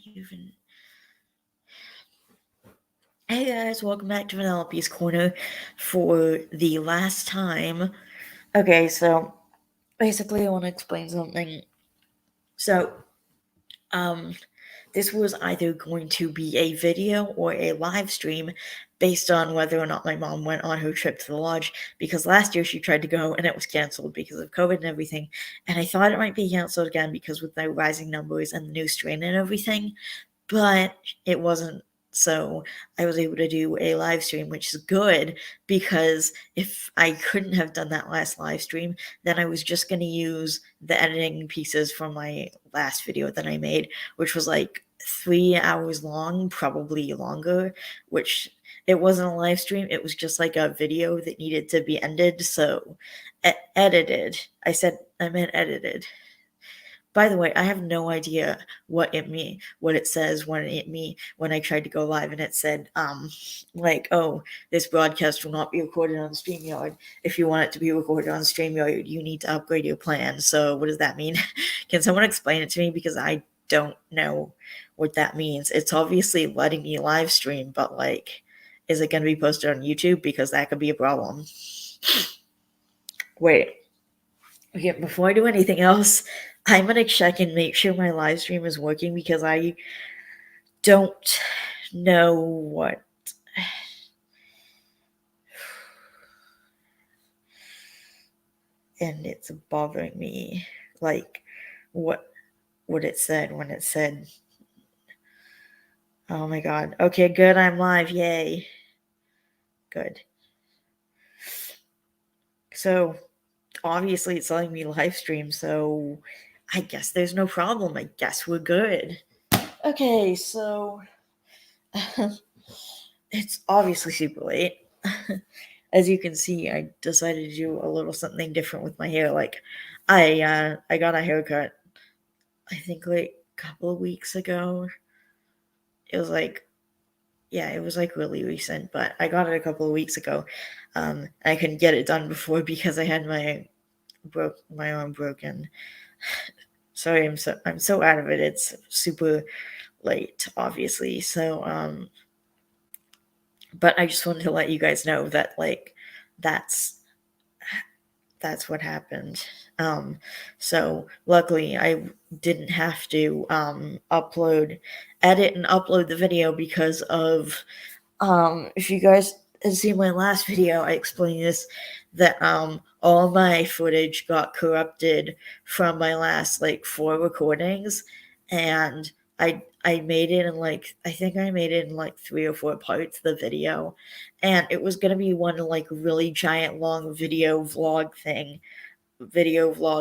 even... Hey guys, welcome back to Vanellope's Corner for the last time. Okay, so basically I want to explain something. So, this was either going to be a video or a live stream based on whether or not my mom went on her trip to the lodge, because last year she tried to go and it was canceled because of COVID and everything, and I thought it might be canceled again because with the rising numbers and the new strain and everything, but it wasn't. So I was able to do a live stream, which is good, because if I couldn't have done that last live stream, then I was just going to use the editing pieces from my last video that I made, which was like 3 hours long, probably longer, which it wasn't a live stream. It was just like a video that needed to be ended. So edited. I meant edited. By the way, I have no idea what it says when I tried to go live and it said, oh, this broadcast will not be recorded on StreamYard. If you want it to be recorded on StreamYard, you need to upgrade your plan. So what does that mean? Can someone explain it to me? Because I don't know what that means. It's obviously letting me live stream, but is it going to be posted on YouTube? Because that could be a problem. Wait. Okay, before I do anything else, I'm going to check and make sure my live stream is working, because I don't know what... And it's bothering me, what it said when it said... Oh my god. Okay, good, I'm live, yay. Good. So, obviously it's letting me live stream, so I guess there's no problem. I guess we're good. Okay, so it's obviously super late. As you can see, I decided to do a little something different with my hair. I got a haircut, I think a couple of weeks ago. It was really recent, but I got it a couple of weeks ago. I couldn't get it done before because I had my arm broken. Sorry, I'm so out of it. It's super late, obviously. So, but I just wanted to let you guys know that that's what happened. So luckily I didn't have to edit and upload the video because of, if you guys have seen my last video, I explained this, that all my footage got corrupted from my last 4 recordings, and I made it in I think I made it in 3 or 4 parts of the video, and it was gonna be one really giant long video vlog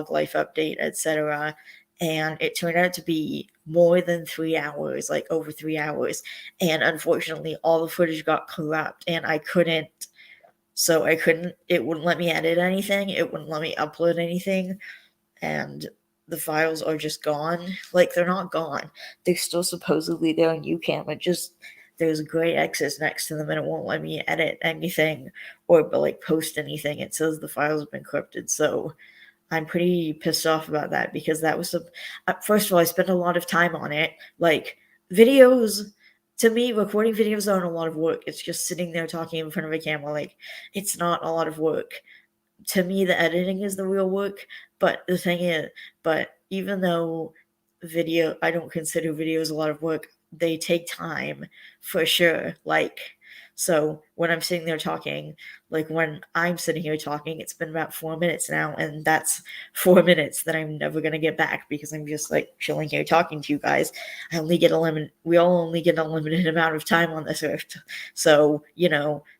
life update, etc. And it turned out to be more than 3 hours, over 3 hours. And unfortunately, all the footage got corrupt, and it wouldn't let me edit anything. It wouldn't let me upload anything. And the files are just gone. They're not gone. They're still supposedly there on UCam. There's gray X's next to them, and it won't let me edit anything or post anything. It says the files have been corrupted. So I'm pretty pissed off about that, because that was first of all, I spent a lot of time on it. Videos, to me, recording videos aren't a lot of work. It's just sitting there talking in front of a camera. It's not a lot of work. To me, the editing is the real work. But the thing is, even though I don't consider videos a lot of work, they take time for sure. So when I'm sitting there talking, when I'm sitting here talking, it's been about 4 minutes now, and that's 4 minutes that I'm never going to get back, because I'm just chilling here talking to you guys. We all only get a limited amount of time on this earth. So,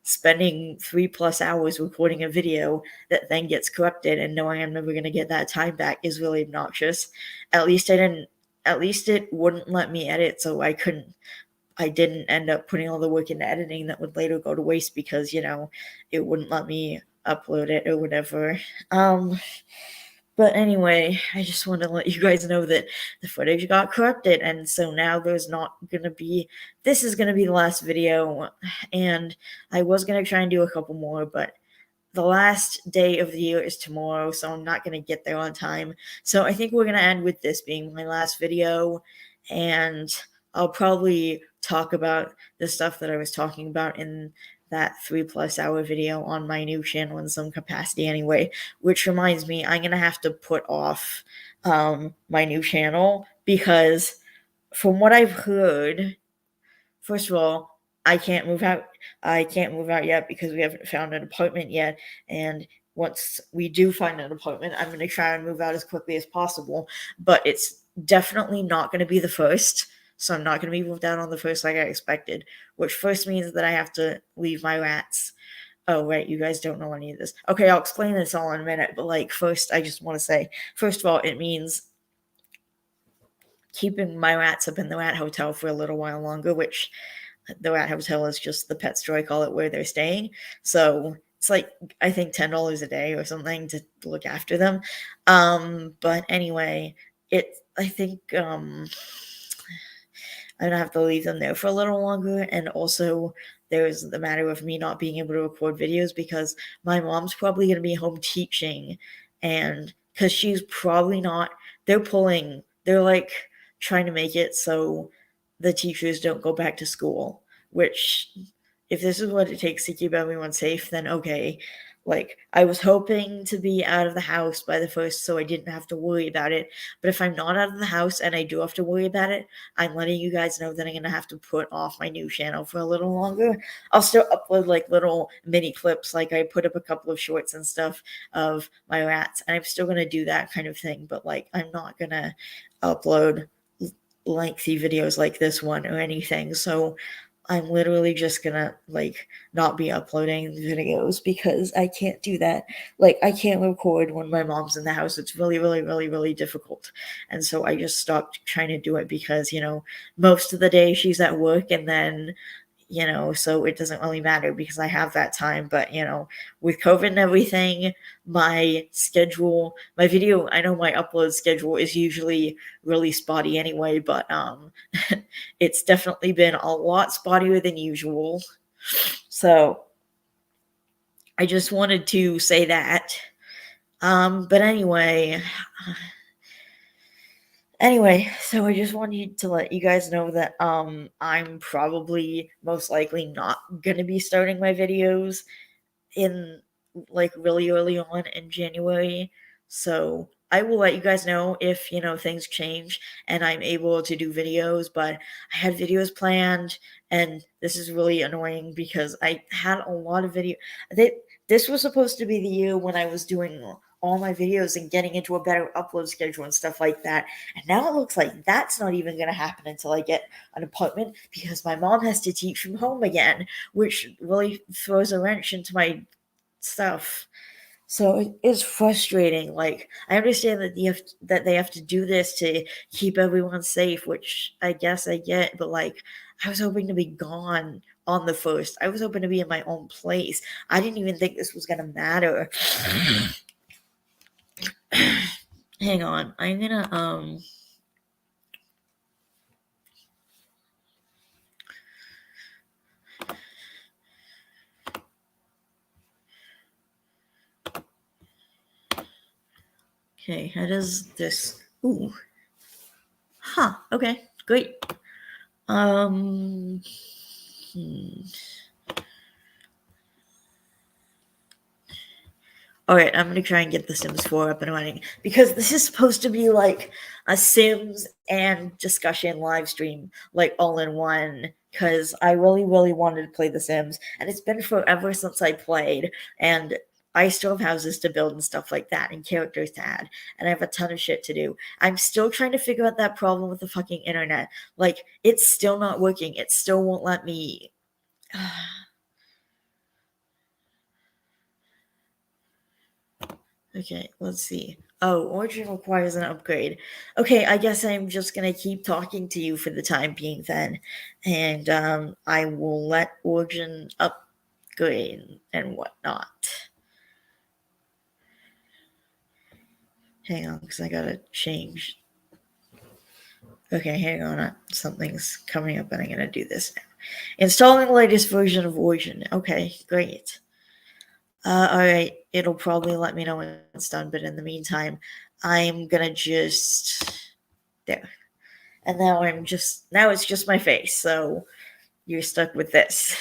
spending 3+ hours recording a video that then gets corrupted and knowing I'm never going to get that time back is really obnoxious. At least it wouldn't let me edit, so I didn't end up putting all the work into editing that would later go to waste, because, it wouldn't let me upload it or whatever. But anyway, I just want to let you guys know that the footage got corrupted, and so now this is going to be the last video, and I was going to try and do a couple more, but the last day of the year is tomorrow, so I'm not going to get there on time. So I think we're going to end with this being my last video, and I'll probably talk about the stuff that I was talking about in that 3+ hour video on my new channel in some capacity anyway, which reminds me, I'm gonna have to put off my new channel because from what I've heard, first of all, I can't move out. I can't move out yet because we haven't found an apartment yet. And once we do find an apartment, I'm going to try and move out as quickly as possible. But it's definitely not going to be the first. So I'm not going to be moved out on the first like I expected, which first means that I have to leave my rats. Oh, right. You guys don't know any of this. Okay, I'll explain this all in a minute. But like, first, I just want to say, first of all, it means keeping my rats up in the rat hotel for a little while longer, which the rat hotel is just the pet store I call it where they're staying. So it's like I think $10 a day or something to look after them. But anyway, I think I'm gonna have to leave them there for a little longer. And also, there's the matter of me not being able to record videos because my mom's probably gonna be home teaching, and because she's probably not, they're like trying to make it so the teachers don't go back to school, which if this is what it takes to keep everyone safe, then okay. Like, I was hoping to be out of the house by the first so I didn't have to worry about it. But if I'm not out of the house and I do have to worry about it, I'm letting you guys know that I'm going to have to put off my new channel for a little longer. I'll still upload like little mini clips, like I put up a couple of shorts and stuff of my rats, and I'm still going to do that kind of thing. But like, I'm not going to upload lengthy videos like this one or anything. So I'm literally just gonna like not be uploading videos because I can't do that. Like, I can't record when my mom's in the house. It's really, really, really, really difficult. And so I just stopped trying to do it because, most of the day she's at work, and then so it doesn't really matter because I have that time. But, with COVID and everything, my schedule, my video, I know my upload schedule is usually really spotty anyway, but it's definitely been a lot spottier than usual. So I just wanted to say that. But anyway, so I just wanted to let you guys know that I'm probably most likely not gonna be starting my videos in like really early on in January. So I will let you guys know if things change and I'm able to do videos. But I had videos planned, and this is really annoying because I had a lot of video. This was supposed to be the year when I was doing all my videos and getting into a better upload schedule and stuff like that. And now it looks like that's not even going to happen until I get an apartment because my mom has to teach from home again, which really throws a wrench into my stuff. So it is frustrating. Like, I understand that they have to do this to keep everyone safe, which I guess I get, but like, I was hoping to be gone on the first. I was hoping to be in my own place. I didn't even think this was gonna matter. Hang on. I'm gonna okay, how does this okay, great. Um All right, I'm gonna try and get the Sims 4 up and running because this is supposed to be like a Sims and discussion live stream, like all in one. Because I really, really wanted to play The Sims, and it's been forever since I played, and I still have houses to build and stuff like that, and characters to add, and I have a ton of shit to do. I'm still trying to figure out that problem with the fucking internet. Like, it's still not working. It still won't let me. Okay, let's see. Oh, Origin requires an upgrade. Okay, I guess I'm just gonna keep talking to you for the time being then. And I will let Origin upgrade and whatnot. Hang on, because I gotta change. Okay, hang on. Something's coming up and I'm gonna do this now. Installing the latest version of Origin. Okay, great. Alright, it'll probably let me know when it's done, but in the meantime, I'm gonna just there. and now it's just my face, so you're stuck with this.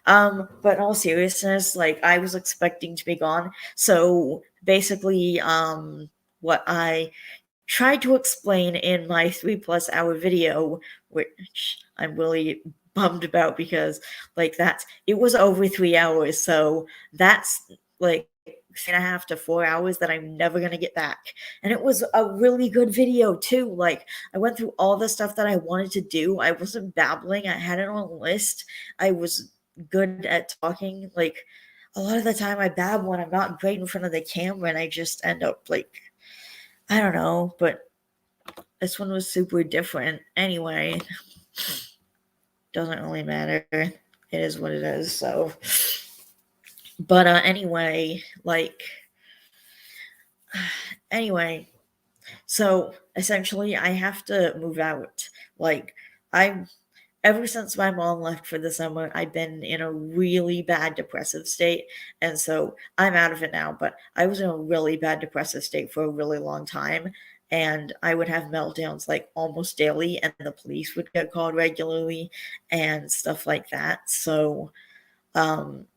But in all seriousness, like I was expecting to be gone. So basically, what I tried to explain in my 3+ hour video, which I'm really bummed about because like it was over 3 hours, so that's like 3.5 to 4 hours that I'm never gonna get back. And it was a really good video too. Like I went through all the stuff that I wanted to do. I wasn't babbling, I had it on a list. I was good at talking. Like a lot of the time I babble when I'm not great in front of the camera and I just end up like I don't know, but this one was super different. Anyway, doesn't really matter. It is what it is. So, but anyway, anyway, so essentially, I have to move out. Like, I ever since my mom left for the summer, I've been in a really bad depressive state. And so I'm out of it now, but I was in a really bad depressive state for a really long time. And I would have meltdowns like almost daily, and the police would get called regularly and stuff like that. So,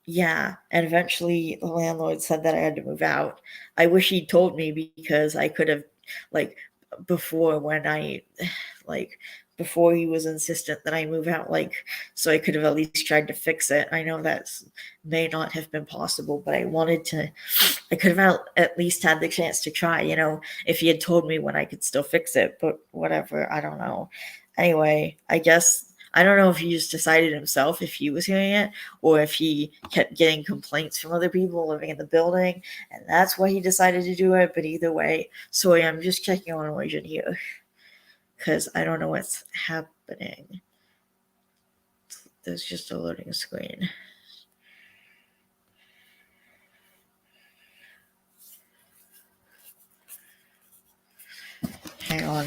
yeah. And eventually the landlord said that I had to move out. I wish he'd told me because I could have, like, before when I, like, before he was insistent that I move out, like, so I could have at least tried to fix it. I know that may not have been possible, but I could have at least had the chance to try, if he had told me when I could still fix it, but whatever, I don't know. Anyway, I guess, I don't know if he just decided himself if he was hearing it or if he kept getting complaints from other people living in the building and that's why he decided to do it, but either way, sorry, I'm just checking on Origin here because I don't know what's happening. There's just a loading screen. Hang on.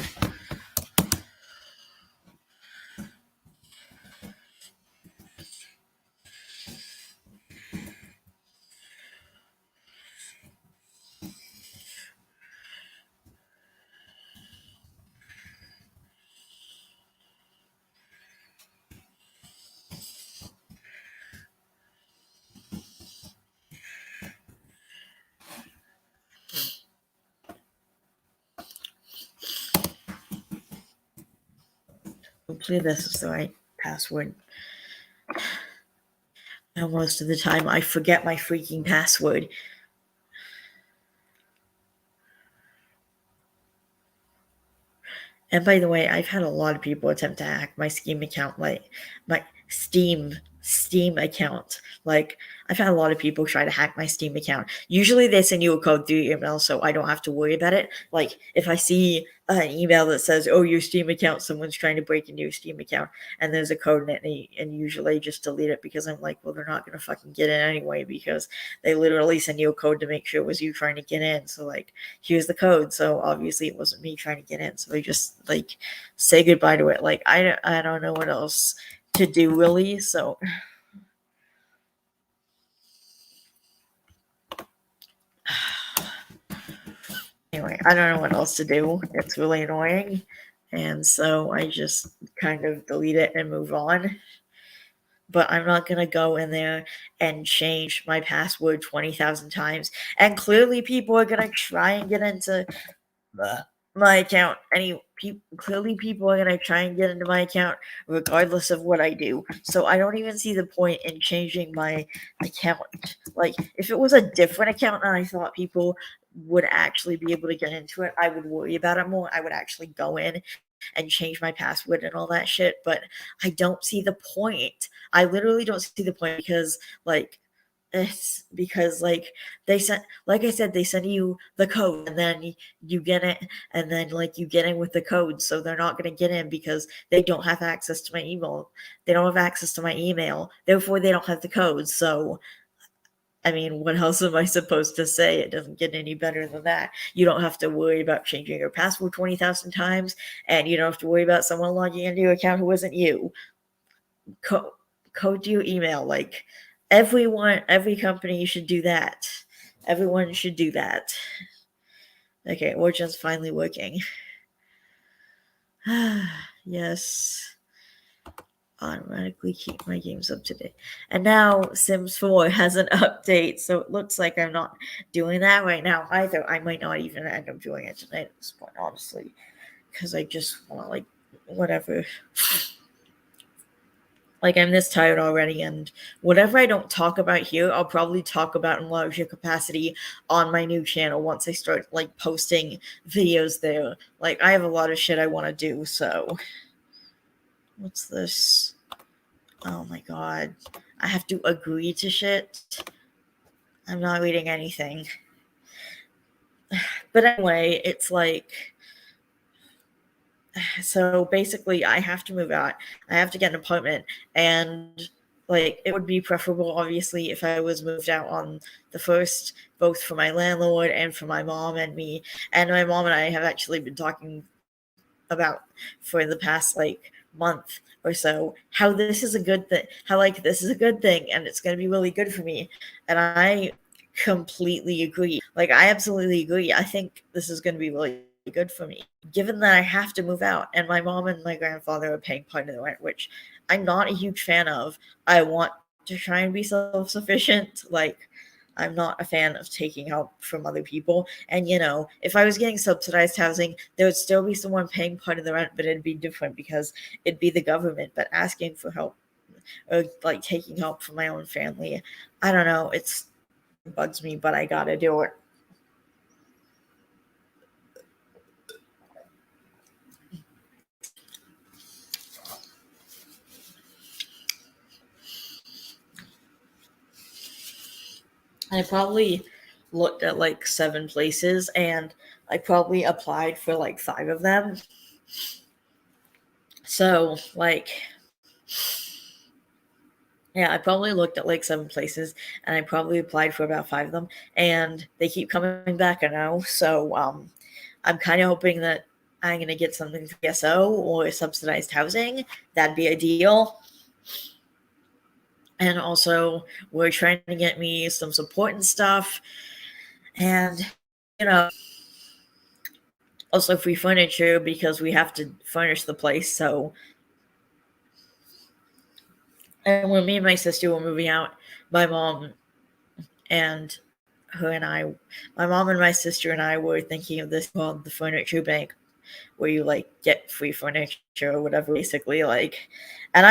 Hopefully this is the right password. Now most of the time I forget my freaking password. And by the way, I've had a lot of people attempt to hack my Steam account, like my Steam account. Like I've had a lot of people try to hack my Steam account. Usually they send you a code through your email, so I don't have to worry about it. Like if I see an email that says, "Oh, your Steam account, someone's trying to break into your Steam account," and there's a code in it, and usually I just delete it because I'm like, well, they're not gonna fucking get in anyway because they literally send you a code to make sure it was you trying to get in. So like, here's the code. So obviously it wasn't me trying to get in. So I just like say goodbye to it. Like I don't know what else to do really. So anyway, I don't know what else to do. It's really annoying. And so I just kind of delete it and move on. But I'm not going to go in there and change my password 20,000 times. And clearly people are going to try and get into my account. Clearly people are going to try and get into my account regardless of what I do. So I don't even see the point in changing my account. Like if it was a different account and I thought people would actually be able to get into it, I would worry about it more. I would actually go in and change my password and all that shit, but I don't see the point. I literally don't see the point because like it's because like they sent, like I said, they send you the code and then you get it and then like you get in with the code, so they're not going to get in because they don't have access to my email. They don't have access to my email, therefore they don't have the code. So I mean, what else am I supposed to say? It doesn't get any better than that. You don't have to worry about changing your password 20,000 times, and you don't have to worry about someone logging into your account who isn't you. Code to your email. Like, every company should do that. Everyone should do that. Okay, Origin's finally working. Yes. Automatically keep my games up to date. And now Sims 4 has an update, so it looks like I'm not doing that right now either. I might not even end up doing it tonight at this point, honestly, because I just want to, like, whatever. Like, I'm this tired already, and whatever I don't talk about here, I'll probably talk about in larger capacity on my new channel once I start, like, posting videos there. Like, I have a lot of shit I want to do, so. What's this? Oh my god. I have to agree to shit. I'm not reading anything. But anyway, it's like, so basically I have to move out. I have to get an apartment, and like it would be preferable obviously if I was moved out on the first, both for my landlord and for my mom and me. And my mom and I have actually been talking about for the past like month or so how this is a good thing, how like this is a good thing and it's going to be really good for me. And I completely agree. Like, I absolutely agree. I think this is going to be really good for me, given that I have to move out and my mom and my grandfather are paying part of the rent, which I'm not a huge fan of. I want to try and be self-sufficient. Like, I'm not a fan of taking help from other people. And, you know, if I was getting subsidized housing, there would still be someone paying part of the rent, but it'd be different because it'd be the government. But asking for help or like taking help from my own family, I don't know. It bugs me, but I gotta do it. I probably looked at like 7 places and I probably applied for like 5 of them. So, like, yeah, I probably looked at like 7 places and I probably applied for about 5 of them, and they keep coming back, I know. So, I'm kind of hoping that I'm going to get something for PSO or subsidized housing. That'd be ideal. And also, we're trying to get me some support and stuff. And, you know, also free furniture because we have to furnish the place. So, and when me and my sister were moving out, my mom and her and I, my mom and my sister and I were thinking of this called the Furniture Bank, where you like get free furniture or whatever, basically. Like, and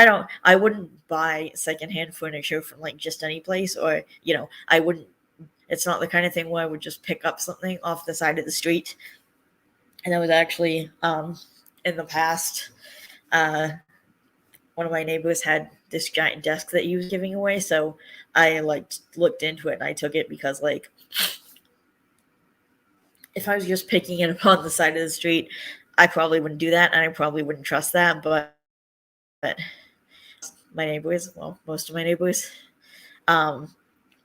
I wouldn't buy secondhand furniture from like just any place, or, you know, I wouldn't, it's not the kind of thing where I would just pick up something off the side of the street. And that was actually, in the past, uh, one of my neighbors had this giant desk that he was giving away. So I like looked into it and I took it because, like, if I was just picking it up on the side of the street, I probably wouldn't do that and I probably wouldn't trust that. But my neighbors, well, most of my neighbors, um,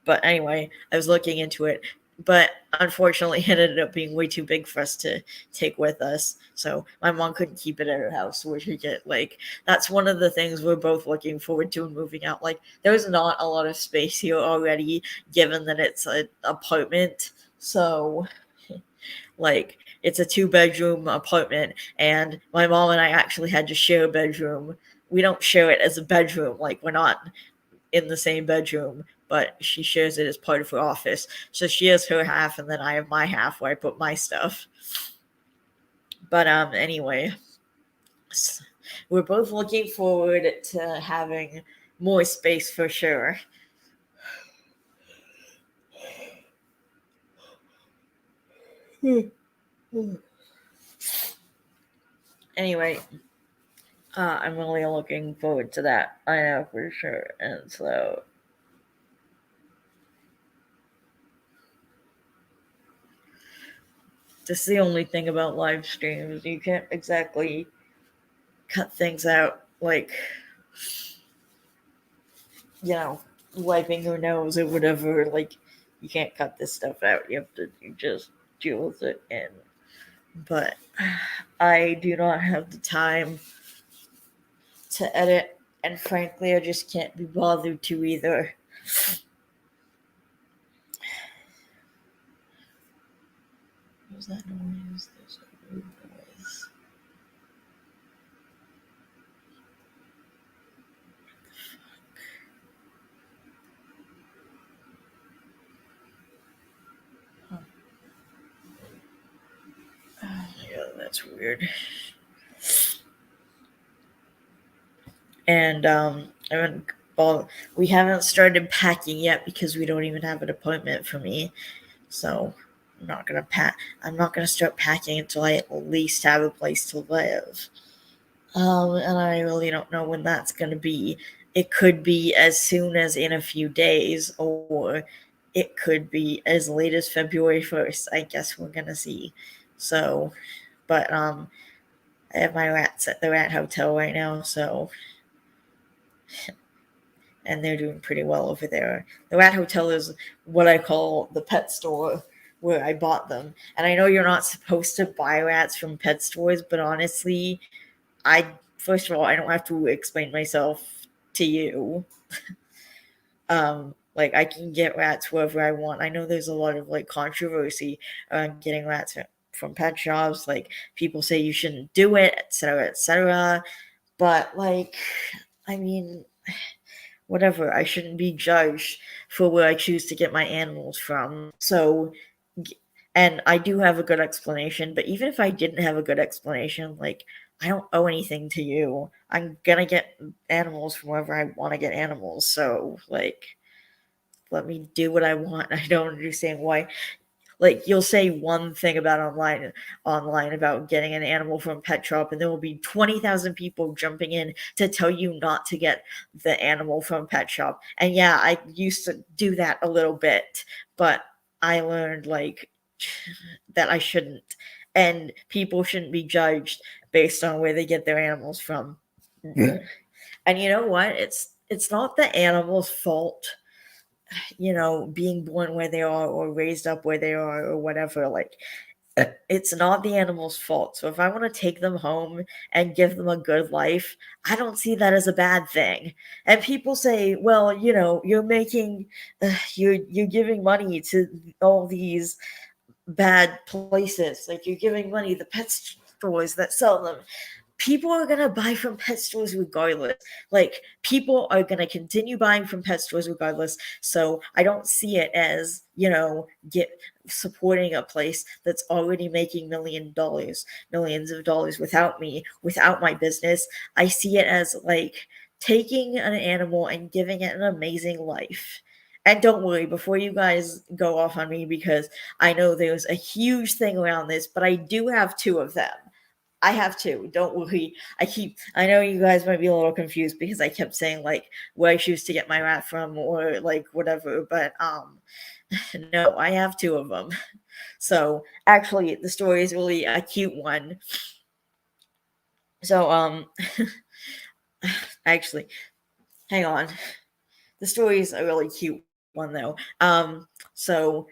but anyway, I was looking into it, but unfortunately, it ended up being way too big for us to take with us. So my mom couldn't keep it at her house, which we get like, that's one of the things we're both looking forward to in moving out. Like, there's not a lot of space here already, given that it's an apartment. So, like, it's a 2-bedroom apartment, and my mom and I actually had to share a bedroom. We don't share it as a bedroom, like, we're not in the same bedroom, but she shares it as part of her office. So she has her half, and then I have my half where I put my stuff. But anyway, we're both looking forward to having more space for sure. Anyway, I'm really looking forward to that. I know for sure. And so, this is the only thing about live streams. You can't exactly cut things out, like, you know, wiping your nose or whatever. Like, you can't cut this stuff out. You just deal with it. And but I do not have the time to edit, and frankly, I just can't be bothered to either. What was that noise? There's a weird noise. That's weird. And we haven't started packing yet because we don't even have an appointment for me. So I'm not gonna pack. I'm not gonna start packing until I at least have a place to live. And I really don't know when that's gonna be. It could be as soon as in a few days, or it could be as late as February 1st. I guess we're gonna see. So, but I have my rats at the rat hotel right now, so and they're doing pretty well over there. The rat hotel is what I call the pet store where I bought them. And I know you're not supposed to buy rats from pet stores, but honestly, first of all, I don't have to explain myself to you. Like I can get rats wherever I want. I know there's a lot of like controversy around getting rats from pet shops. Like people say you shouldn't do it, etc., etc. But like, I mean, whatever. I shouldn't be judged for where I choose to get my animals from. So, and I do have a good explanation, but even if I didn't have a good explanation, like, I don't owe anything to you. I'm gonna get animals from wherever I want to get animals. So, like, let me do what I want. I don't understand why. Like, you'll say one thing about online about getting an animal from a pet shop, and there will be 20,000 people jumping in to tell you not to get the animal from a pet shop. And yeah, I used to do that a little bit, but I learned like that I shouldn't, and people shouldn't be judged based on where they get their animals from. Yeah. And you know what? It's not the animal's fault, being born where they are or raised up where they are or whatever. Like, it's not the animal's fault. So if I want to take them home and give them a good life, I don't see that as a bad thing. And people say, well, you're making, you're giving money to all these bad places. Like, you're giving money to the pet stores that sell them. People are going to buy from pet stores regardless. Like, people are going to continue buying from pet stores regardless. So I don't see it as, supporting a place that's already making millions of dollars without me, without my business. I see it as like taking an animal and giving it an amazing life. And don't worry, before you guys go off on me, because I know there's a huge thing around this, but I do have two of them. I have two. Don't worry. I know you guys might be a little confused because I kept saying like where I choose to get my rat from or like whatever, but no, I have two of them. So actually the story is really a cute one. So actually, hang on. The story is a really cute one though. So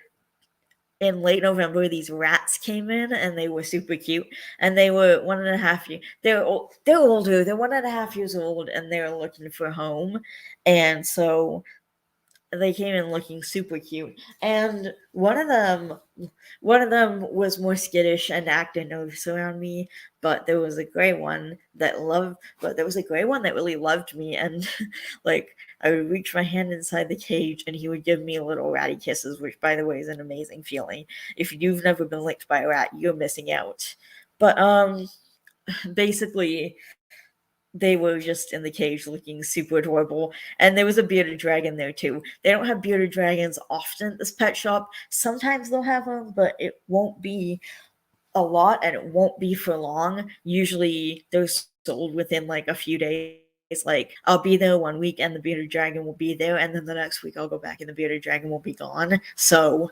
in late November, these rats came in and they were super cute. And they were 1.5 years. They're older. They're 1.5 years old, and they were looking for a home. And so they came in looking super cute. And one of them was more skittish and acted nervous around me. But there was a gray one that really loved me. And like, I would reach my hand inside the cage and he would give me little ratty kisses, which by the way is an amazing feeling. If you've never been licked by a rat, you're missing out. But basically they were just in the cage looking super adorable. And there was a bearded dragon there too. They don't have bearded dragons often at this pet shop. Sometimes they'll have them, but it won't be a lot and it won't be for long. Usually they're sold within like a few days. Like, I'll be there 1 week and the bearded dragon will be there, and then the next week I'll go back and the bearded dragon will be gone. So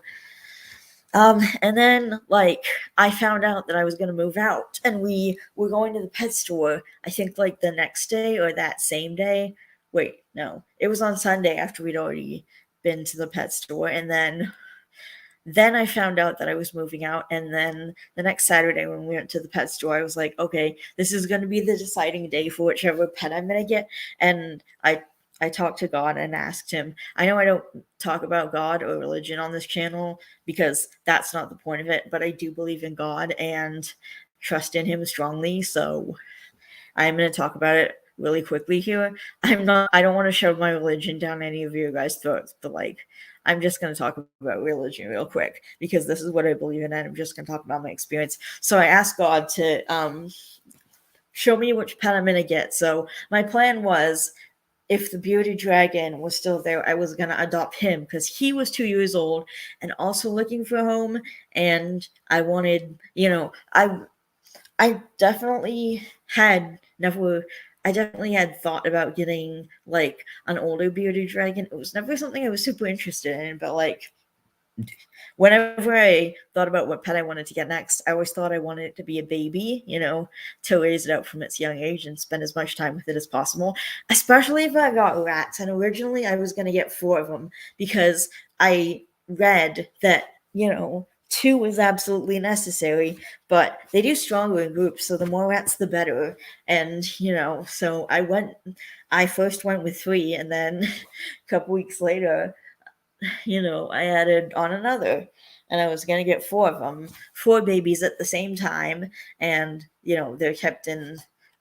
and then like I found out that I was gonna move out, and we were going to the pet store, I think like the next day or that same day. Wait, no, it was on Sunday after we'd already been to the pet store, and then I found out that I was moving out. And then the next Saturday when we went to the pet store, I was like, okay, this is going to be the deciding day for whichever pet I'm going to get. And I talked to God and asked him. I know I don't talk about God or religion on this channel because that's not the point of it, but I do believe in God and trust in him strongly. So I'm going to talk about it really quickly here. I don't want to shove my religion down any of your guys' throats, but like, I'm just going to talk about religion real quick because this is what I believe in, and I'm just going to talk about my experience. So I asked God to show me which pet I'm going to get. So my plan was, if the bearded dragon was still there, I was gonna adopt him because he was 2 years old and also looking for a home. And I wanted, I definitely had never. I definitely had thought about getting like an older bearded dragon. It was never something I was super interested in, but like whenever I thought about what pet I wanted to get next, I always thought I wanted it to be a baby, to raise it out from its young age and spend as much time with it as possible, especially if I got rats. And originally I was going to get 4 of them because I read that, two was absolutely necessary, but they do stronger in groups. So the more rats, the better. And, so I first went with 3, and then a couple weeks later, I added on another, and I was going to get 4 of them, 4 babies at the same time. And, they're kept in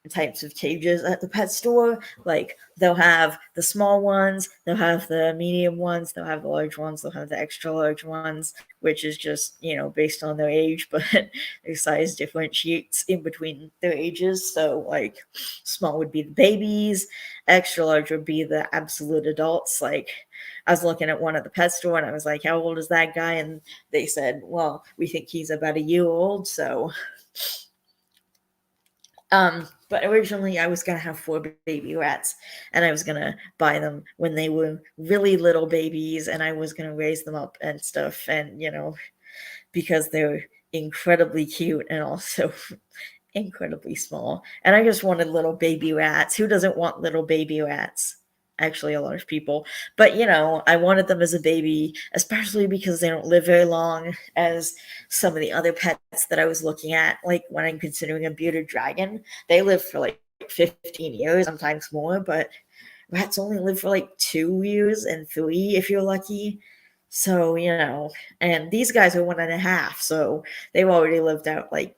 types of cages at the pet store. Like, they'll have the small ones, they'll have the medium ones, they'll have the large ones, they'll have the extra large ones, which is just, based on their age, but their size differentiates in between their ages. So, like, small would be the babies, extra large would be the absolute adults. Like, I was looking at one at the pet store and I was like, how old is that guy? And they said, well, we think he's about a year old. So, but originally I was going to have 4 baby rats, and I was going to buy them when they were really little babies, and I was going to raise them up and stuff. And, because they're incredibly cute and also incredibly small. And I just wanted little baby rats. Who doesn't want little baby rats? Actually, a lot of people. But, I wanted them as a baby, especially because they don't live very long as some of the other pets that I was looking at. Like, when I'm considering a bearded dragon, they live for like 15 years, sometimes more, but rats only live for like 2 years and 3 if you're lucky. So, and these guys are 1.5, so they've already lived out like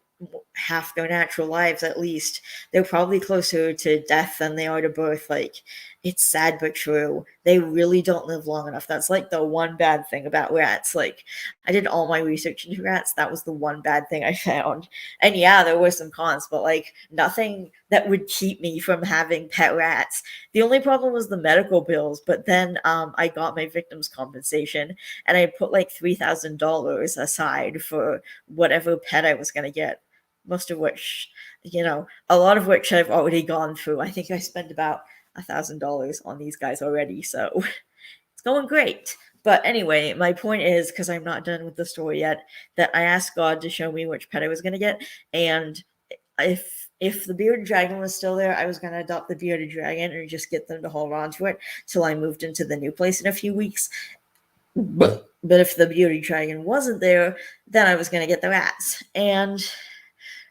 half their natural lives at least. They're probably closer to death than they are to birth. Like, it's sad but true. They really don't live long enough. That's like the one bad thing about rats. Like, I did all my research into rats. That was the one bad thing I found. And yeah, there were some cons, but like nothing that would keep me from having pet rats. The only problem was the medical bills, but then I got my victim's compensation, and I put like $3,000 aside for whatever pet I was going to get, most of which, a lot of which I've already gone through. I think I spent about $1,000 on these guys already, so it's going great. But anyway, my point is, because I'm not done with the story yet, that I asked God to show me which pet I was going to get, and if the bearded dragon was still there, I was going to adopt the bearded dragon or just get them to hold on to it till I moved into the new place in a few weeks. But if the bearded dragon wasn't there, then I was going to get the rats. And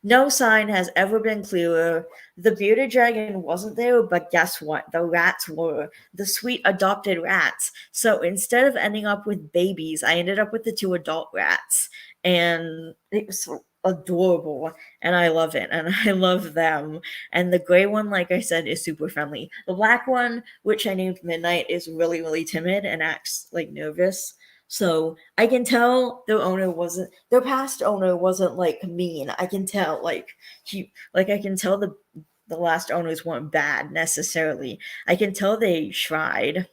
no sign has ever been clearer. The bearded dragon wasn't there, but guess what? The rats were. The sweet adopted rats. So instead of ending up with babies, I ended up with the 2 adult rats. And it was so adorable, and I love it, and I love them. And the gray one, like I said, is super friendly. The black one, which I named Midnight, is really, really timid and acts like nervous. So I can tell their past owner wasn't like mean. I can tell I can tell the last owners weren't bad necessarily. I can tell they tried,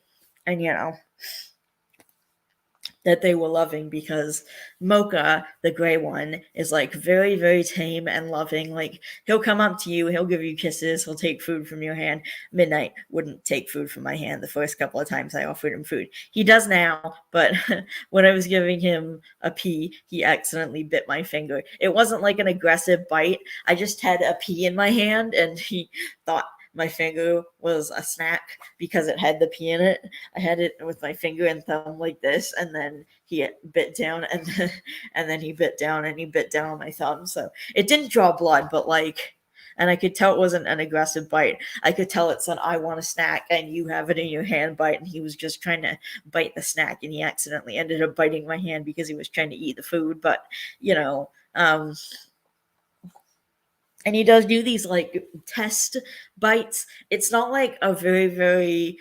and that they were loving, because Mocha, the gray one, is like very, very tame and loving. Like, he'll come up to you, he'll give you kisses, he'll take food from your hand. Midnight wouldn't take food from my hand the first couple of times I offered him food. He does now, but when I was giving him a pea, he accidentally bit my finger. It wasn't like an aggressive bite. I just had a pea in my hand, and he thought my finger was a snack because it had the pea in it. I had it with my finger and thumb like this, and then he bit down, and then he bit down, and he bit down on my thumb. So it didn't draw blood, but and I could tell it wasn't an aggressive bite. I could tell it said, "I want a snack," and you have it in your hand bite. And he was just trying to bite the snack, and he accidentally ended up biting my hand because he was trying to eat the food. But and he does do these like test bites. It's not like a very, very,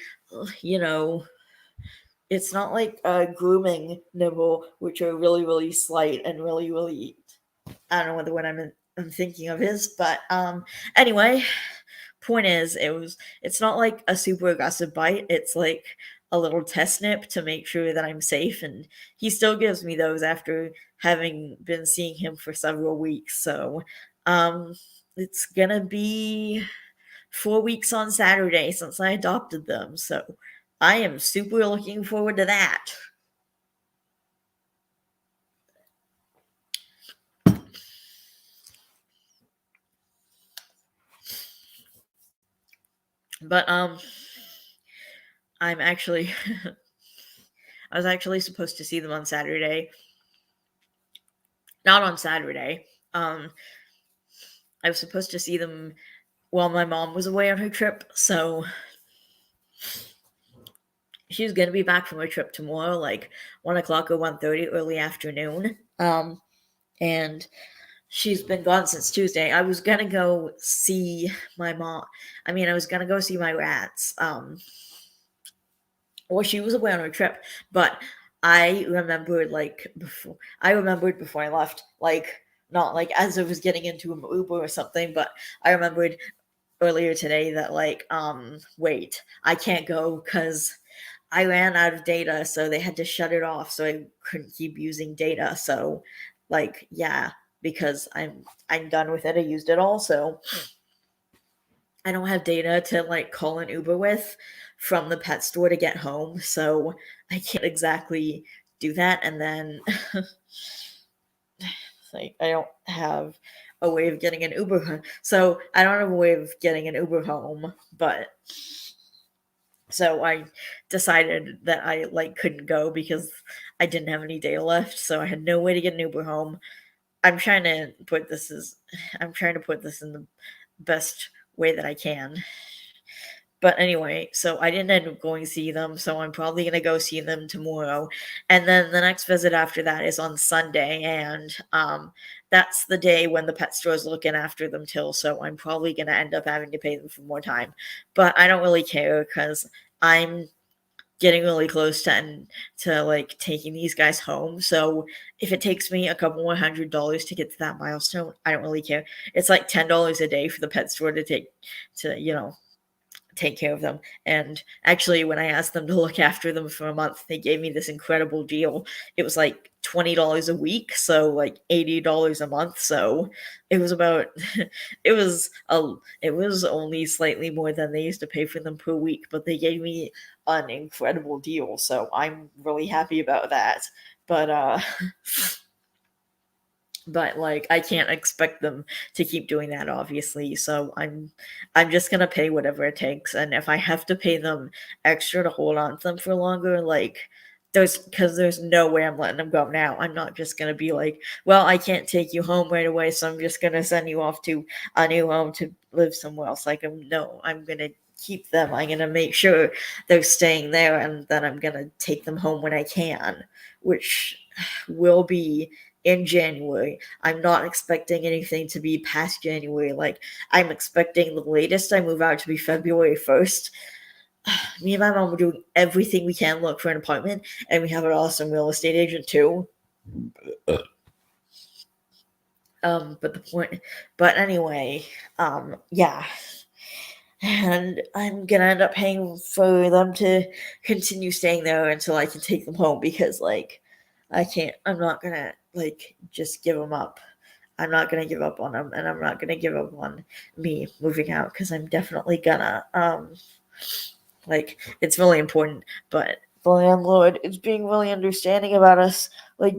you know, it's not like a grooming nibble, which are really, really slight and really, really. I don't know whether what I'm thinking of is, but anyway, point is, it's not like a super aggressive bite. It's like a little test nip to make sure that I'm safe, and he still gives me those after having been seeing him for several weeks. So, um, it's gonna be 4 weeks on Saturday since I adopted them. So, I am super looking forward to that. But I'm actually I was actually supposed to see them on Saturday. Not on Saturday. Um I was supposed to see them while my mom was away on her trip, so she was gonna be back from her trip tomorrow, like 1 o'clock or 1:30 early afternoon. And she's been gone since Tuesday. I was gonna go see my mom. I mean, I was gonna go see my rats. Well, she was away on her trip, but I remembered before I left, like not like as I was getting into an Uber or something, but I remembered earlier today that wait, I can't go because I ran out of data, so they had to shut it off, so I couldn't keep using data. So, yeah, because I'm done with it. I used it all, so I don't have data to call an Uber with from the pet store to get home, so I can't exactly do that. And then I don't have a way of getting an Uber. So I don't have a way of getting an Uber home, but so I decided that I couldn't go because I didn't have any data left, so I had no way to get an Uber home. I'm trying to put this as I'm trying to put this in the best way that I can. But anyway, so I didn't end up going to see them, so I'm probably gonna go see them tomorrow. And then the next visit after that is on Sunday, and that's the day when the pet store is looking after them till. So I'm probably gonna end up having to pay them for more time. But I don't really care because I'm getting really close to taking these guys home. So if it takes me a couple more $100 to get to that milestone, I don't really care. It's like $10 a day for the pet store to take care of them. And actually, when I asked them to look after them for a month, they gave me this incredible deal. It was like $20 a week, so like $80 a month. So it was about it was only slightly more than they used to pay for them per week, but they gave me an incredible deal. So I'm really happy about that. But I can't expect them to keep doing that, obviously, so I'm just gonna pay whatever it takes. And if I have to pay them extra to hold on to them for longer, there's no way I'm letting them go now. I'm not just gonna be like, well, I can't take you home right away, so I'm just gonna send you off to a new home to live somewhere else. No, I'm gonna keep them. I'm gonna make sure they're staying there, and then I'm gonna take them home when I can, which will be in January. I'm not expecting anything to be past January. I'm expecting the latest I move out to be February 1st. Me and my mom are doing everything we can look for an apartment, and we have an awesome real estate agent too. But anyway, yeah. And I'm gonna end up paying for them to continue staying there until I can take them home because I'm not gonna just give them up. I'm not gonna give up on them, and I'm not gonna give up on me moving out because I'm definitely gonna. It's really important, but the landlord is being really understanding about us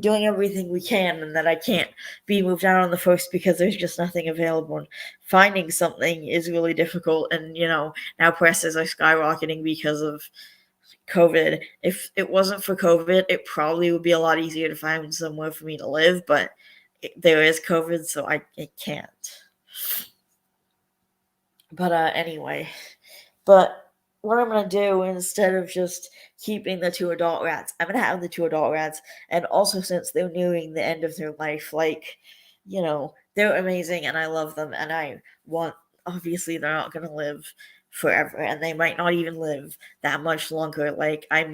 doing everything we can, and that I can't be moved out on the first because there's just nothing available. And finding something is really difficult, and now prices are skyrocketing because of COVID. If it wasn't for COVID, it probably would be a lot easier to find somewhere for me to live, but there is COVID, so I can't. But anyway, but what I'm gonna do instead of just keeping the two adult rats, I'm gonna have the two adult rats, and also since they're nearing the end of their life, they're amazing and I love them, and I want. Obviously, they're not gonna live forever, and they might not even live that much longer. Like I'm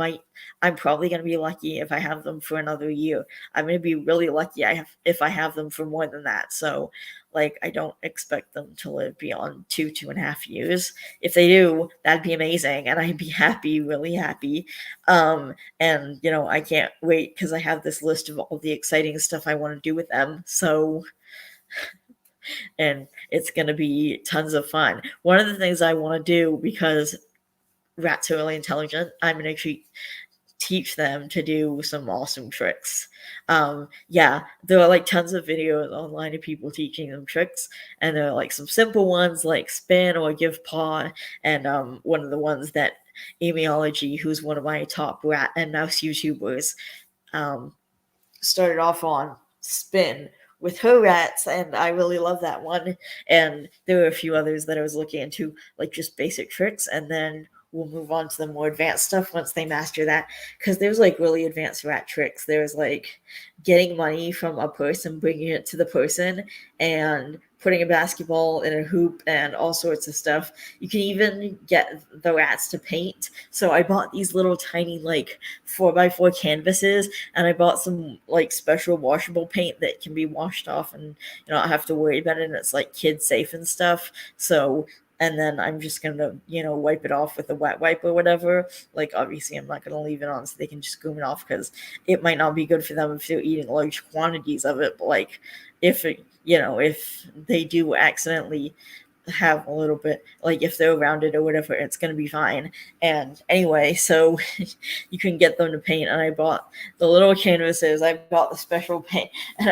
probably gonna be lucky if I have them for another year. I'm gonna be really lucky if I have them for more than that. So like I don't expect them to live beyond 2.5 years. If they do, that'd be amazing, and I'd be happy, really happy. And I can't wait because I have this list of all the exciting stuff I want to do with them. So, and it's going to be tons of fun. One of the things I want to do, because rats are really intelligent, I'm going to teach them to do some awesome tricks. Yeah, there are like tons of videos online of people teaching them tricks, and there are like some simple ones like spin or give paw, and one of the ones that Amiology, who's one of my top rat and mouse YouTubers, started off on spin with her rats, and I really love that one. And there were a few others that I was looking into, like just basic tricks, and then we'll move on to the more advanced stuff once they master that. Because there's like really advanced rat tricks. There's like getting money from a person, bringing it to the person, and putting a basketball in a hoop and all sorts of stuff. You can even get the rats to paint. So I bought these little tiny like 4x4 canvases, and I bought some like special washable paint that can be washed off and you don't have to worry about it, and it's like kid safe and stuff. So and then I'm just gonna wipe it off with a wet wipe or whatever. Like obviously I'm not gonna leave it on so they can just scoop it off, because it might not be good for them if they're eating large quantities of it. But like if if they do accidentally have a little bit, like if they're around it or whatever, it's going to be fine. And anyway, so you can get them to paint, and I bought the little canvases, I bought the special paint, and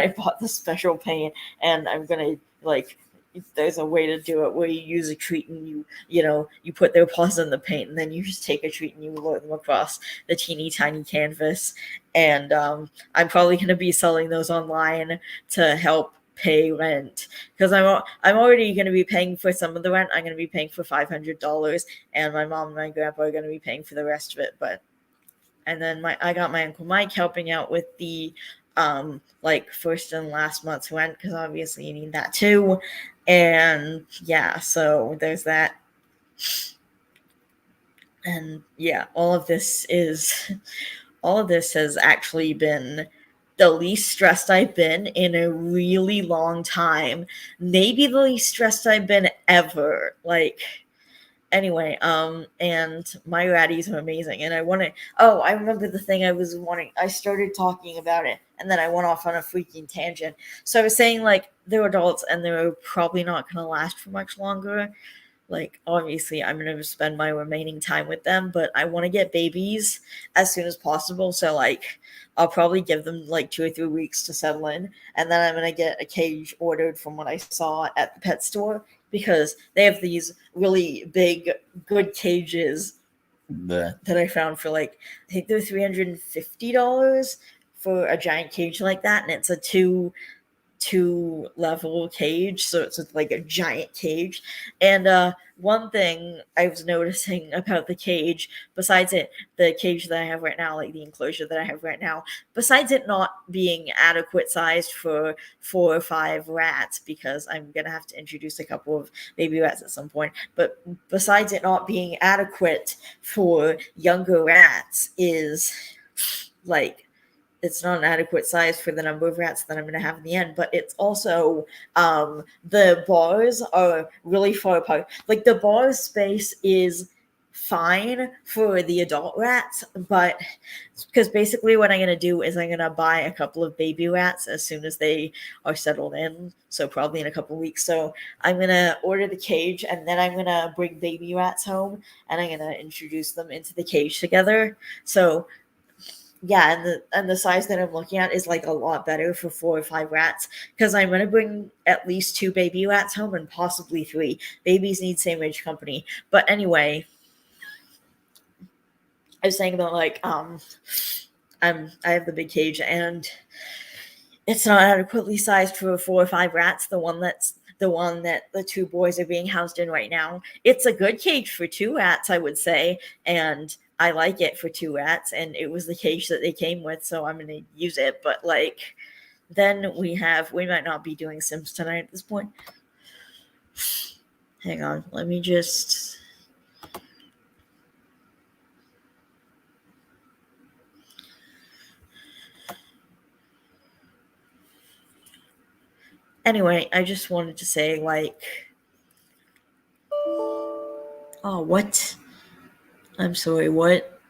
I'm going to like, there's a way to do it where you use a treat and you put their paws in the paint, and then you just take a treat and you load them across the teeny tiny canvas. And I'm probably going to be selling those online to help pay rent, because I'm already going to be paying for some of the rent. I'm going to be paying for $500, and my mom and my grandpa are going to be paying for the rest of it. And then I got my Uncle Mike helping out with the like first and last month's rent, because obviously you need that too. And yeah, so there's that. And yeah, all of this has actually been the least stressed I've been in a really long time. Maybe the least stressed I've been ever. Like, anyway, and my ratties are amazing. And I remember the thing I was wanting. I started talking about it, and then I went off on a freaking tangent. So I was saying, like, they're adults, and they're probably not going to last for much longer. Like, obviously, I'm going to spend my remaining time with them, but I want to get babies as soon as possible. So, like, I'll probably give them like 2 or 3 weeks to settle in. And then I'm going to get a cage ordered from what I saw at the pet store, because they have these really big, good cages that I found for like, I think they're $350 for a giant cage like that. And it's a two level cage, so it's like a giant cage. And one thing I was noticing about the cage, besides the cage that I have right now, like the enclosure that I have right now, besides it not being adequate sized for 4 or 5 rats, because I'm gonna have to introduce a couple of baby rats at some point, but besides it not being adequate for younger rats, is like, it's not an adequate size for the number of rats that I'm going to have in the end, but it's also, the bars are really far apart. Like, the bar space is fine for the adult rats, but because basically what I'm going to do is I'm going to buy a couple of baby rats as soon as they are settled in, so probably in a couple weeks. So I'm going to order the cage, and then I'm going to bring baby rats home, and I'm going to introduce them into the cage together. So yeah, and the size that I'm looking at is like a lot better for 4 or 5 rats, because I'm gonna bring at least 2 baby rats home and possibly 3. Babies need same age company. But anyway, I was saying about like I have the big cage, and it's not adequately sized for 4 or 5 rats. The one that the 2 boys are being housed in right now. It's a good cage for 2 rats, I would say, and I like it for 2 rats, and it was the cage that they came with, so I'm gonna use it. But like, then we might not be doing Sims tonight at this point. Hang on, let me just Anyway, I just wanted to say, like, oh, what? I'm sorry, what?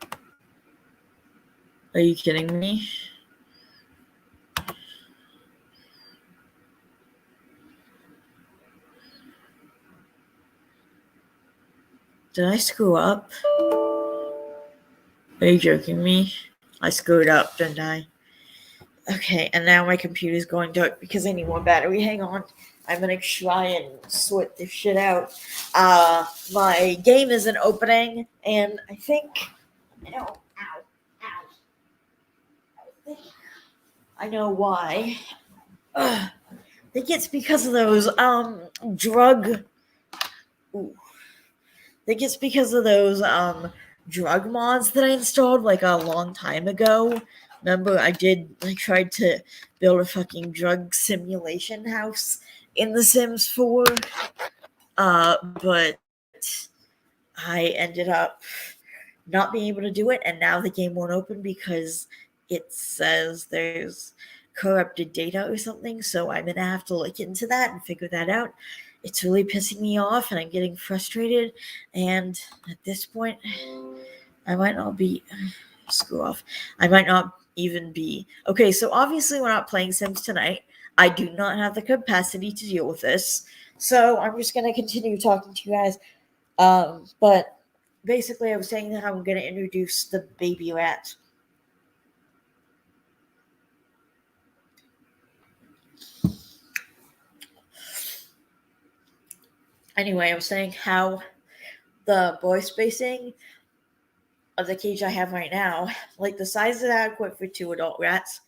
Are you kidding me? Did I screw up? Are you joking me? I screwed up, didn't I? Okay, and now my computer's going dark because I need more battery. Hang on. I'm gonna try and sort this shit out. My game isn't opening, and I think. Ow, ow, ow. I know why. Ugh. I think it's because of those drug. Ooh. I think it's because of those drug mods that I installed like a long time ago. Remember, I tried to build a fucking drug simulation house in The Sims 4, but I ended up not being able to do it, and now the game won't open because it says there's corrupted data or something, so I'm gonna have to look into that and figure that out. It's really pissing me off, and I'm getting frustrated, and at this point, I might not be screw off. I might not even be okay. So obviously, we're not playing Sims tonight. I do not have the capacity to deal with this, so I'm just gonna continue talking to you guys. But basically, I was saying that I'm gonna introduce the baby rat. Anyway, I was saying how the boy spacing of the cage I have right now, like the size is adequate for 2 adult rats,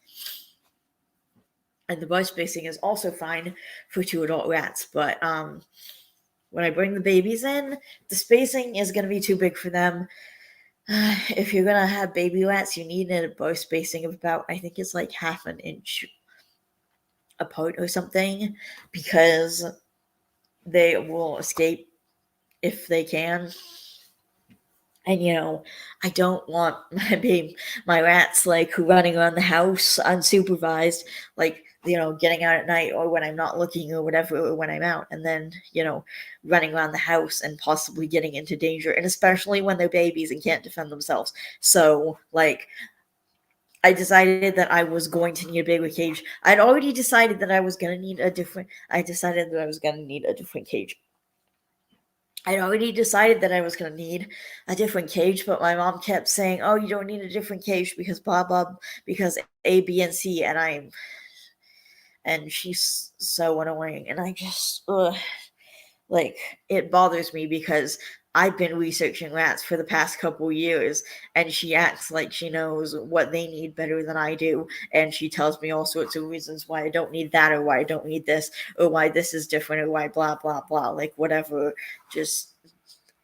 and the boy spacing is also fine for 2 adult rats. But when I bring the babies in, the spacing is going to be too big for them. If you're going to have baby rats, you need a boy spacing of about, I think it's like half an inch apart or something, because they will escape if they can. And I don't want my rats like running around the house unsupervised, like getting out at night or when I'm not looking or whatever, or when I'm out, and then running around the house and possibly getting into danger, and especially when they're babies and can't defend themselves. So like I decided that I was going to need a bigger cage. I'd already decided that I was going to need a different. I decided that I was going to need a different cage. I'd already decided that I was going to need a different cage, but my mom kept saying, "Oh, you don't need a different cage because blah blah, because A, B, and C," and she's so annoying, and I just like it bothers me because I've been researching rats for the past couple years, and she acts like she knows what they need better than I do, and she tells me all sorts of reasons why I don't need that, or why I don't need this, or why this is different, or why blah blah blah, like whatever. Just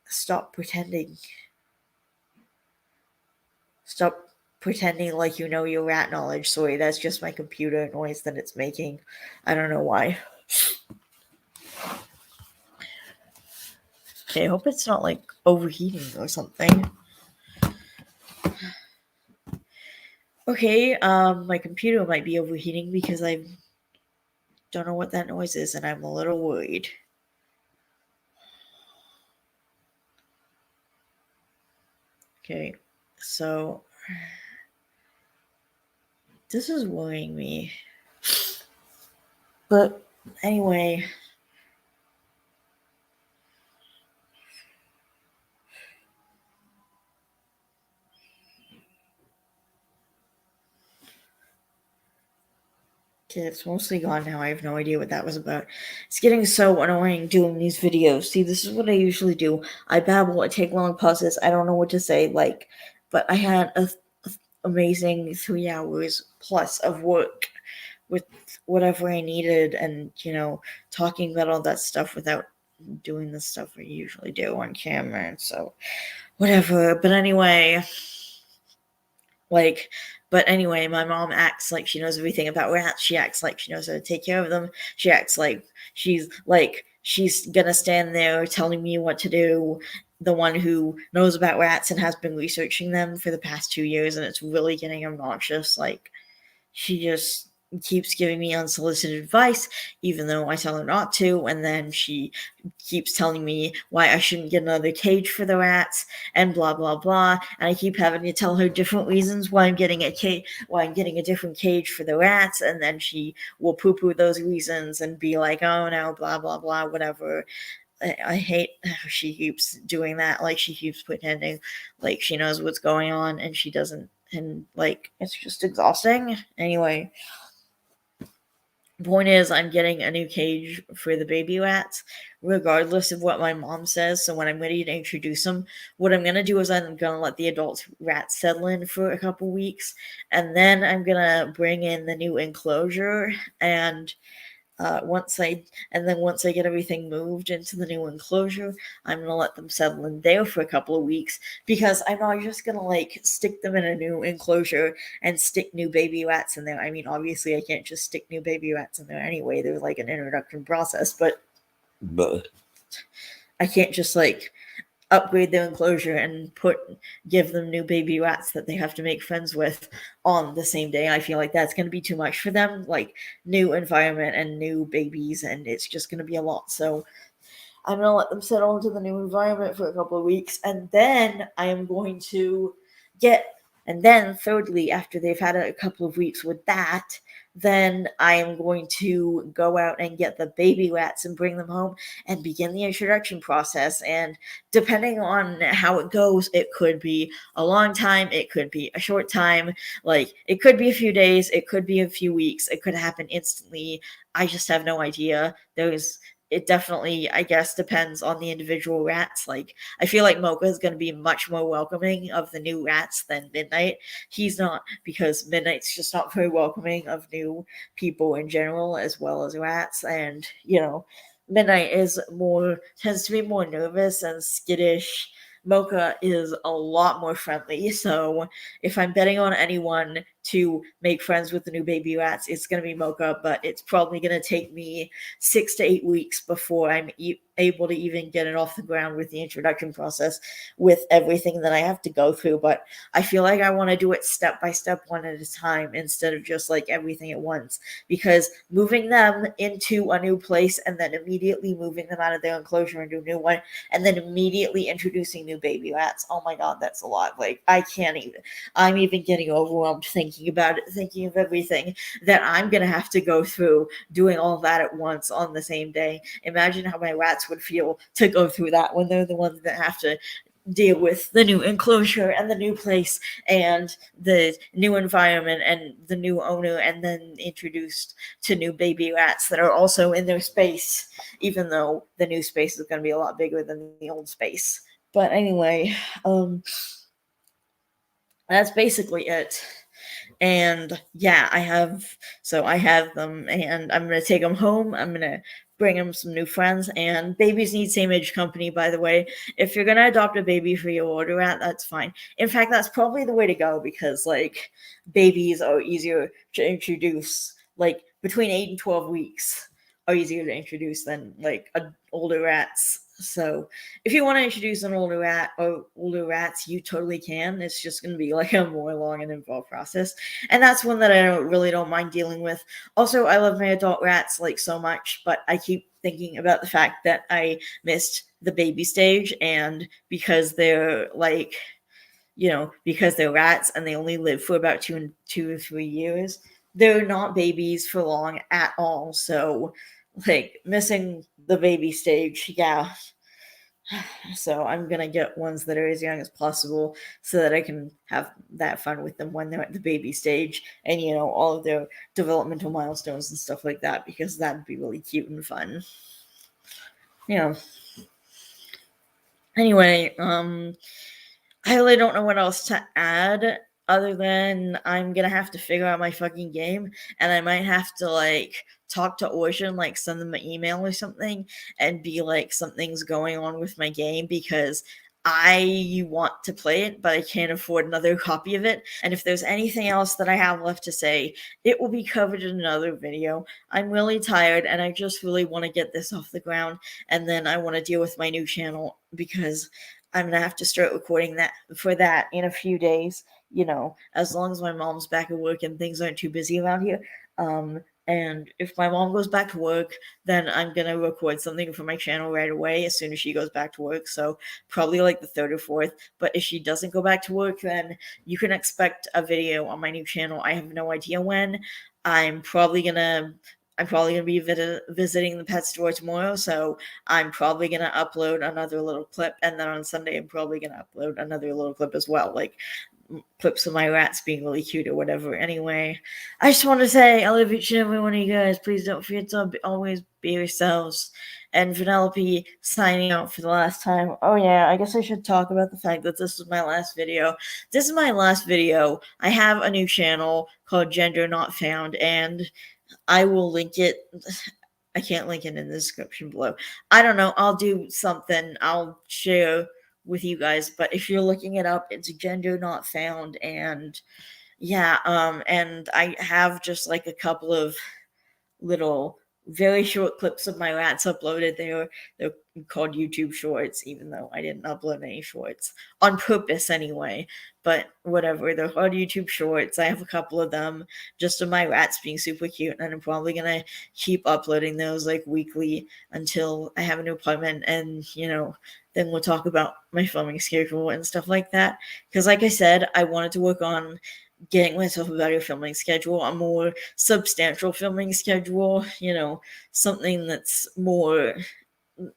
stop pretending. Stop pretending like you know your rat knowledge. Sorry, that's just my computer noise that it's making. I don't know why. Okay, I hope it's not like overheating or something. Okay, my computer might be overheating because I don't know what that noise is, and I'm a little worried. Okay, so this is worrying me. But anyway, okay, it's mostly gone now. I have no idea what that was about. It's getting so annoying doing these videos. See, this is what I usually do. I babble, I take long pauses, I don't know what to say, but I had a amazing 3 hours plus of work with whatever I needed, and talking about all that stuff without doing the stuff I usually do on camera. So whatever. But anyway, my mom acts like she knows everything about rats. She acts like she knows how to take care of them. She acts like she's gonna stand there telling me what to do, the one who knows about rats and has been researching them for the past 2 years, and it's really getting obnoxious. Like, she just keeps giving me unsolicited advice, even though I tell her not to, and then she keeps telling me why I shouldn't get another cage for the rats, and blah blah blah. And I keep having to tell her different reasons why I'm getting a different cage for the rats, and then she will poo-poo those reasons and be like, "Oh no, blah blah blah, whatever." I hate how she keeps doing that. Like, she keeps pretending like she knows what's going on, and she doesn't. And like, it's just exhausting. Anyway, point is, I'm getting a new cage for the baby rats, regardless of what my mom says. So when I'm ready to introduce them, what I'm gonna do is I'm gonna let the adult rats settle in for a couple weeks, and then I'm gonna bring in the new enclosure. And once I get everything moved into the new enclosure, I'm gonna let them settle in there for a couple of weeks, because I'm not just gonna like stick them in a new enclosure and stick new baby rats in there. I mean, obviously I can't just stick new baby rats in there anyway. There's like an introduction process, but I can't just like upgrade their enclosure and give them new baby rats that they have to make friends with on the same day. I feel like that's going to be too much for them, like new environment and new babies, and it's just going to be a lot. So I'm going to let them settle into the new environment for a couple of weeks, and then I am going to get and then thirdly, after they've had a couple of weeks with that, then I am going to go out and get the baby rats and bring them home and begin the introduction process. And depending on how it goes, it could be a long time, it could be a short time, like it could be a few days, it could be a few weeks, it could happen instantly. I just have no idea. It definitely, I guess, depends on the individual rats. Like, I feel like Mocha is going to be much more welcoming of the new rats than Midnight. He's not, because Midnight's just not very welcoming of new people in general, as well as rats. And, Midnight tends to be more nervous and skittish. Mocha is a lot more friendly. So if I'm betting on anyone to make friends with the new baby rats, it's going to be Mocha, but it's probably going to take me 6 to 8 weeks before I'm able to even get it off the ground with the introduction process, with everything that I have to go through. But I feel like I want to do it step by step, one at a time, instead of just like everything at once, because moving them into a new place and then immediately moving them out of their enclosure into a new one and then immediately introducing new baby rats, oh my god, that's a lot. Like, I'm even getting overwhelmed thinking about it, thinking of everything that I'm gonna have to go through doing all that at once on the same day. Imagine how my rats would feel to go through that when they're the ones that have to deal with the new enclosure and the new place and the new environment and the new owner, and then introduced to new baby rats that are also in their space, even though the new space is going to be a lot bigger than the old space. But anyway, that's basically it. And yeah, I have them, and I'm gonna take them home. I'm gonna bring them some new friends. And babies need same age company, by the way. If you're gonna adopt a baby for your older rat, that's fine. In fact, that's probably the way to go, because like babies are easier to introduce. Like between 8 and 12 weeks are easier to introduce than like older rats. So if you want to introduce an older rat or older rats, you totally can. It's just going to be like a more long and involved process, and that's one that I don't mind dealing with. Also, I love my adult rats like so much, but I keep thinking about the fact that I missed the baby stage, and because they're like, because they're rats and they only live for about 2 or 3 years, they're not babies for long at all. So like missing the baby stage, yeah. So I'm gonna get ones that are as young as possible so that I can have that fun with them when they're at the baby stage, and all of their developmental milestones and stuff like that, because that'd be really cute and fun. Anyway, I really don't know what else to add, other than I'm gonna have to figure out my fucking game, and I might have to like talk to Origin, like send them an email or something, and be like, something's going on with my game, because I want to play it, but I can't afford another copy of it. And if there's anything else that I have left to say, it will be covered in another video. I'm really tired, and I just really want to get this off the ground, and then I want to deal with my new channel, because I'm gonna have to start recording that for that in a few days. As long as my mom's back at work and things aren't too busy around here. And if my mom goes back to work, then I'm gonna record something for my channel right away as soon as she goes back to work. So probably like the 3rd or 4th. But if she doesn't go back to work, then you can expect a video on my new channel. I have no idea when. I'm probably gonna be visiting the pet store tomorrow, so I'm probably gonna upload another little clip, and then on Sunday I'm probably gonna upload another little clip as well, like clips of my rats being really cute or whatever. Anyway, I just want to say I love each and every one of you guys. Please don't forget to always be yourselves. And Vanellope signing out for the last time. Oh yeah, I guess I should talk about the fact that this is my last video. This is my last video. I have a new channel called Gender Not Found, and I will link it. I can't link it in the description below. I don't know. I'll do something. I'll share with you guys. But if you're looking it up, it's Gender Not Found. And yeah, and I have just like a couple of little very short clips of my rats uploaded. They're called YouTube Shorts, even though I didn't upload any shorts on purpose anyway. But whatever, they're called YouTube Shorts. I have a couple of them just of my rats being super cute, and I'm probably gonna keep uploading those like weekly until I have a new apartment, and then we'll talk about my filming schedule and stuff like that. Because like I said, I wanted to work on getting myself a better filming schedule, a more substantial filming schedule, something that's more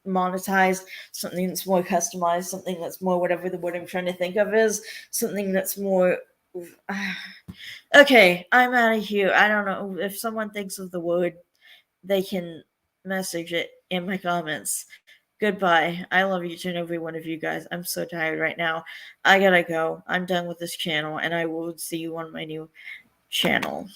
monetized, something that's more customized, something that's more whatever the word I'm trying to think of is, something that's more. Okay, I'm out of here. I don't know. If someone thinks of the word, they can message it in my comments. Goodbye. I love each and every one of you guys. I'm so tired right now. I gotta go. I'm done with this channel, and I will see you on my new channel.